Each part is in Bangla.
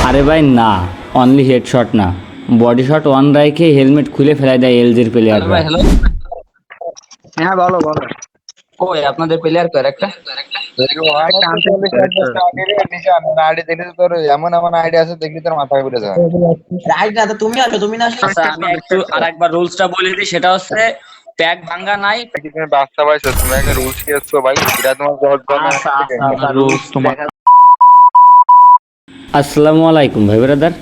আরে ভাই না, অনলি হেডশট না, বডি শট ওয়ান রাইখে হেলমেট খুলে ফেলাই দেয় এলজির প্লেয়াররা। হ্যালো। হ্যাঁ বলো বলো। কই আপনাদের প্লেয়ার কয় একটা? আইডি দেখলি তো তোর এমন এমন আইডিয়া আছে দেখলি তোর মাথা ঘুরে যায়। রাইট না তো তুমি আসো, তুমি না আসলে আচ্ছা আমি একটু আরেকবার রুলসটা বলে দিই, সেটা হচ্ছে প্যাক ভাঙা নাই। কি তুমি বাচ্চা পাইছো, তুমি একটা রুলস খেয়েছো ভাই, এটা তোমার জজ আচ্ছা রুলস তোমার। আসসালামু আলাইকুম ভাই ব্রাদার।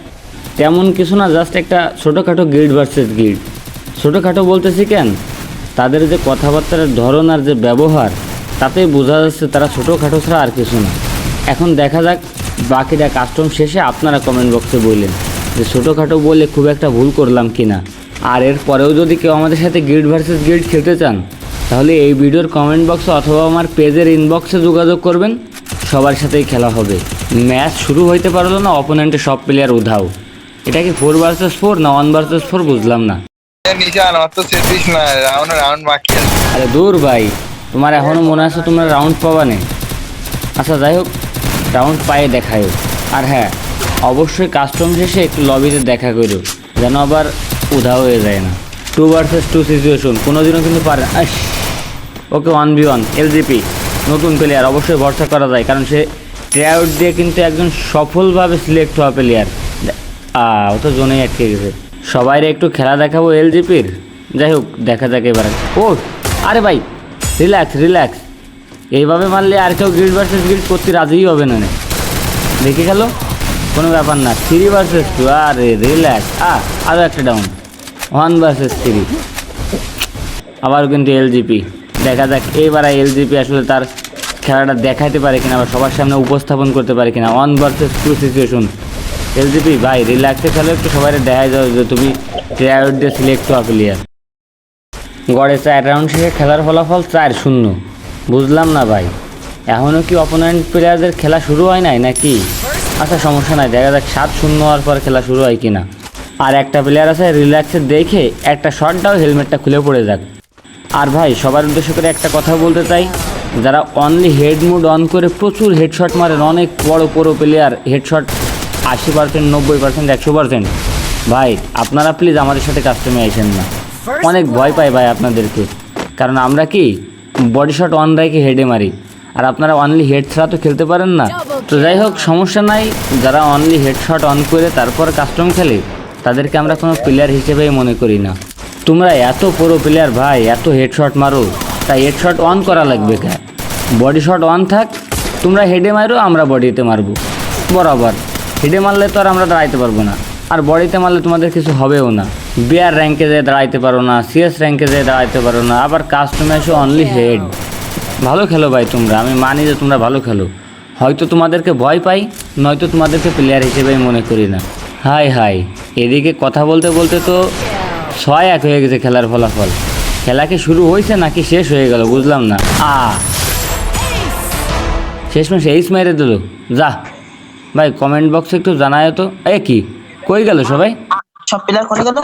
তেমন কিছু না, জাস্ট একটা ছোটোখাটো গিল্ড ভার্সেস গিল্ড। ছোটোখাটো বলতেছি কেন, তাদের যে কথাবার্তার ধরন আর যে ব্যবহার, তাতেই বোঝা যাচ্ছে তারা ছোটোখাটো ছাড়া আর কিছু না। এখন দেখা যাক বাকিটা কাস্টম শেষে আপনারা কমেন্ট বক্সে বললেন যে ছোটোখাটো বলে খুব একটা ভুল করলাম কি না। আর এর পরেও যদি কেউ আমাদের সাথে গিল্ড ভার্সেস গিল্ড খেলতে চান, তাহলে এই ভিডিওর কমেন্ট বক্সে অথবা আমার পেজের ইনবক্সে যোগাযোগ করবেন, সবার সাথেই খেলা হবে। ম্যাচ শুরু হইতে পারলো না, অপোনেন্টের সব প্লেয়ার উধাও। এটা কি 4 vs 4 না 1 vs 4 বুঝলাম না। নিচে আমার তো শেষ না, রাউন্ড বাকি আছে। আরে দূর ভাই, তোমার এখনও মনে আছে তোমরা রাউন্ড পাবা না? আচ্ছা যাই হোক, রাউন্ড পায়ে দেখায়ও। আর হ্যাঁ, অবশ্যই কাস্টম শেষে একটু লবিতে দেখা করো, যেন আবার উধাও হয়ে যায় না। 2 vs 2 সিচুয়েশন কোনোদিনও কিন্তু পারে না। ওকে 1v1 এলজিপি নতুন প্লেয়ার, অবশ্যই ভরসা করা যায়, কারণ সে ট্রাইআউট দিয়ে কিন্তু একজন সফলভাবে সিলেক্ট হওয়া প্লেয়ার। ও তো জোনেই আটকে গেছে। সবাইরে একটু খেলা দেখাবো এলজিপির। যাই হোক, দেখা যাক এবার। ও আরে ভাই, রিল্যাক্স রিল্যাক্স, এইভাবে মারলে আর কেউ গিল্ড ভার্সেস গিল্ড করতে রাজিই হবে না। দেখে গেল, কোনো ব্যাপার না। 3 vs 2, আরে রিল্যাক্স। আরও একটা ডাউন। 1 vs 3, আবারও কিন্তু এলজিপি। দেখা যাক এইবার এলজিপি আসলে তার খেলাটা দেখাইতে পারে কিনা, বা সবার সামনে উপস্থাপন করতে পারে কিনা। 1 vs 2 সিচুয়েশন। এলজিপি ভাই রিল্যাক্সে খেলো, একটু সবাই দেখা যাও যে তুমি ট্রাইআউট দিয়ে সিলেক্ট হওয়া প্লেয়ার। গড়ে 4 রাউন্ড শেষে খেলার ফলাফল 4-0। বুঝলাম না ভাই, এখনও কি অপোনেন্ট প্লেয়ারদের খেলা শুরু হয় নাই নাকি? আচ্ছা সমস্যা নাই, দেখা যাক 7-0 হওয়ার পর খেলা শুরু হয় কিনা। আর একটা প্লেয়ার আছে রিল্যাক্সে দেখে একটা শট দাও, হেলমেটটা খুলে পড়ে যাক। আর ভাই সবার উদ্দেশ্য করে একটা কথা বলতে চাই, যারা অনলি হেড মুড অন করে প্রচুর হেডশট মারেন, অনেক বড় বড় প্লেয়ার হেডশট 80%, 90%, 100%, ভাই আপনারা প্লিজ আমাদের সাথে কাস্টমে আসেন না। অনেক ভয় পাই ভাই আপনাদেরকে, কারণ আমরা কি বডি শট অন রাইকে হেডে মারি, আর আপনারা অনলি হেড ছাড়া তো খেলতে পারেন না। তো যাই হোক, সমস্যা নাই। যারা অনলি হেডশট অন করে তারপর কাস্টম খেলে, তাদেরকে আমরা কোনো প্লেয়ার হিসেবেই মনে করি না। তোমরা এত পুরো প্লেয়ার ভাই, এত হেডশট মারো, তাই হেডশট অন করা লাগবে কেন? বডি শট অন থাক, তোমরা হেডে মারো, আমরা বডিতে মারবো বরাবর। হেডে মারলে তো আর আমরা দাঁড়াইতে পারবো না, আর বডিতে মারলে তোমাদের কিছু হবেও না। বিআর র্যাঙ্কে যেয়ে দাঁড়াইতে পারো না, সিএস র্যাঙ্কে যেয়ে দাঁড়াইতে পারো না, আবার কাস্টমে এসে অনলি হেড। ভালো খেলো ভাই তোমরা, আমি মানি যে তোমরা ভালো খেলো। হয়তো তোমাদেরকে ভয় পাই, নয়তো তোমাদেরকে প্লেয়ার হিসেবেই মনে করি না। হাই হাই, এদিকে কথা বলতে বলতে তো 6-1 হয়ে গেছে খেলার ফলাফল। খেলা কি শুরু হয়েছে নাকি শেষ হয়ে গেল বুঝলাম না। শেষমেশ এইস মেরে দিল। যা ভাই, কমেন্ট বক্সে একটু জানায় তো। কি কই গেল সবাই? সব প্লেয়ার করে গেল।